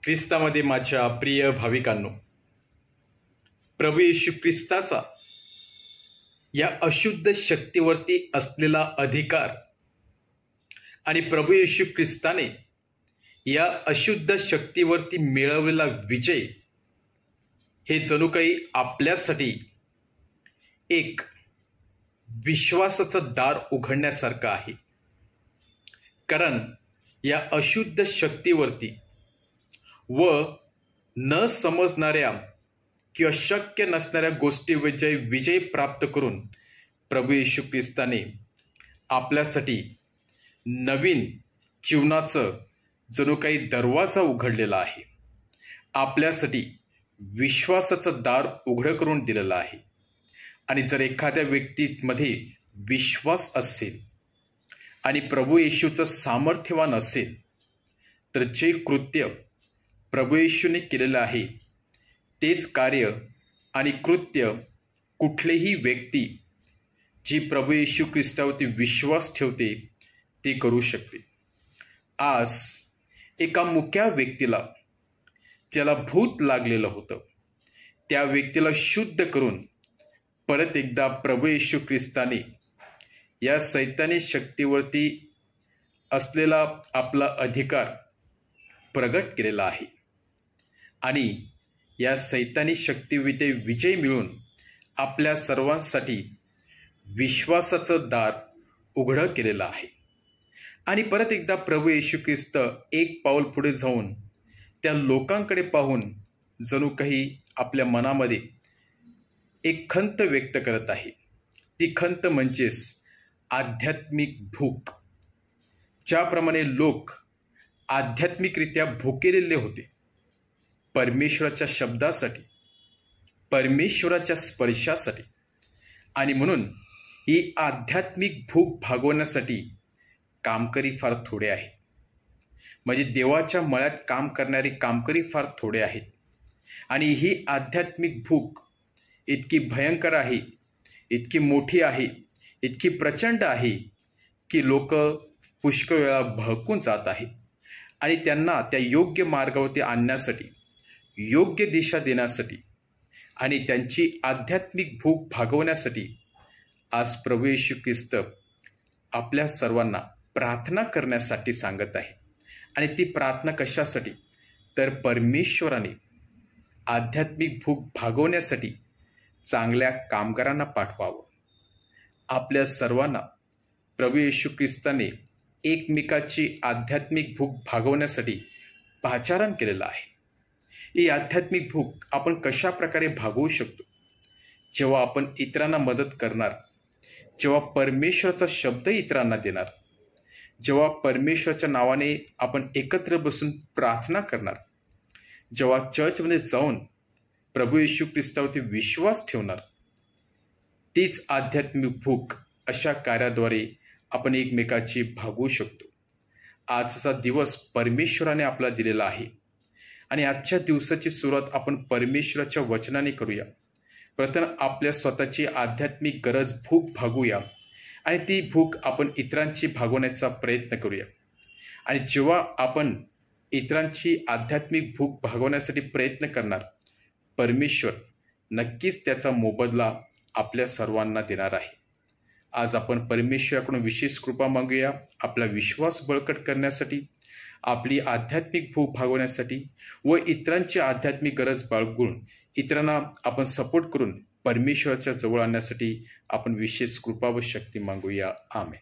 ख्रिस्तामध्ये माझ्या प्रिय भाविकांनो, प्रभू येशू ख्रिस्ताचा या अशुद्ध शक्तीवरती असलेला अधिकार आणि प्रभू येशू ख्रिस्ताने या अशुद्ध शक्तीवरती मिळवलेला विजय हे जणू काही आपल्यासाठी एक विश्वासाचं दार उघडण्यासारखं आहे. कारण या अशुद्ध शक्तीवरती व न समजणाऱ्या किंवा शक्य नसणाऱ्या गोष्टीविषयी विजय प्राप्त करून प्रभू येशू ख्रिस्ताने आपल्यासाठी नवीन जीवनाचं जणू काही दरवाजा उघडलेला आहे. आपल्यासाठी विश्वासाचं दार उघडं करून दिलेलं आहे. आणि जर एखाद्या व्यक्तीमध्ये विश्वास असेल आणि प्रभू येशूचं सामर्थ्यवान असेल तर जे कृत्य प्रभू येशूने केलेलं आहे तेच कार्य आणि कृत्य कुठलीही व्यक्ती जी प्रभू येशू ख्रिस्तावरती विश्वास ठेवते ते करू शकते. आज एका मुक्या व्यक्तीला ज्याला भूत लागलेलं होतं त्या व्यक्तीला शुद्ध करून परत एकदा प्रभू येशू ख्रिस्ताने या सैतानी शक्तीवरती असलेला आपला अधिकार प्रगट केलेला आहे आणि या सैतानी शक्तीविषयी विजय मिळून आपल्या सर्वांसाठी विश्वासाचं दार उघडं केलेलं आहे. आणि परत एकदा प्रभू येशू ख्रिस्त एक पाऊल पुढे जाऊन त्या लोकांकडे पाहून जणू काही आपल्या मनामध्ये एक खंत व्यक्त करत आहे. ती खंत म्हणजेच आध्यात्मिक भूक. ज्याप्रमाणे लोक आध्यात्मिकरित्या भुकेलेले होते परमेश्वराच्या शब्दासाठी, परमेश्वराच्या स्पर्शासाठी, आणि म्हणून ही आध्यात्मिक भूक भागवण्यासाठी कामकरी फार थोडे आहेत. म्हणजे देवाच्या मळ्यात काम करणारे कामकरी फार थोडे आहेत. आणि ही आध्यात्मिक भूक इतकी भयंकर आहे, इतकी मोठी आहे, इतकी प्रचंड आहे की लोक पुष्कळ वेळा भडकून जात आहेत. आणि त्यांना त्या योग्य मार्गावरती आणण्यासाठी, योग्य दिशा देण्यासाठी आणि त्यांची आध्यात्मिक भूक भागवण्यासाठी आज प्रभू येशू ख्रिस्त आपल्या सर्वांना प्रार्थना करण्यासाठी सांगत आहे. आणि ती प्रार्थना कशासाठी तर परमेश्वराने आध्यात्मिक भूक भागवण्यासाठी चांगल्या कामगारांना पाठवावं. आपल्या सर्वांना प्रभू येशू ख्रिस्ताने एकमेकाची आध्यात्मिक भूक भागवण्यासाठी पाचारण केलेलं आहे. ही आध्यात्मिक भूक आपण कशा प्रकारे भागवू शकतो? जेव्हा आपण इतरांना मदत करणार, जेव्हा परमेश्वराचा शब्द इतरांना देणार, जेव्हा परमेश्वराच्या नावाने आपण एकत्र बसून प्रार्थना करणार, जेव्हा चर्चमध्ये जाऊन प्रभू येशू ख्रिस्तावरती विश्वास ठेवणार, तीच आध्यात्मिक भूक अशा कार्याद्वारे आपण एकमेकाची भागवू शकतो. आजचा दिवस परमेश्वराने आपला दिलेला आहे आणि आजच्या दिवसाची सुरुवात आपण परमेश्वराच्या वचनाने करूया. प्रथम आपल्या स्वतःची आध्यात्मिक गरज भूक भागूया आणि ती भूक आपण इतरांची भागवण्याचा प्रयत्न करूया. आणि जेव्हा आपण इतरांची आध्यात्मिक भूक भागवण्यासाठी प्रयत्न करणार, परमेश्वर नक्कीच त्याचा मोबदला आपल्या सर्वांना देणार आहे. आज आपण परमेश्वराकडून विशेष कृपा मागूया आपला विश्वास बळकट करण्यासाठी, आपली आध्यात्मिक भूक भागवण्यासाठी व इतरांची आध्यात्मिक गरज बाळगून इतरांना आपण सपोर्ट करून परमेश्वराच्या जवळ आणण्यासाठी आपण विशेष कृपा व शक्ती मागूया. आमेन.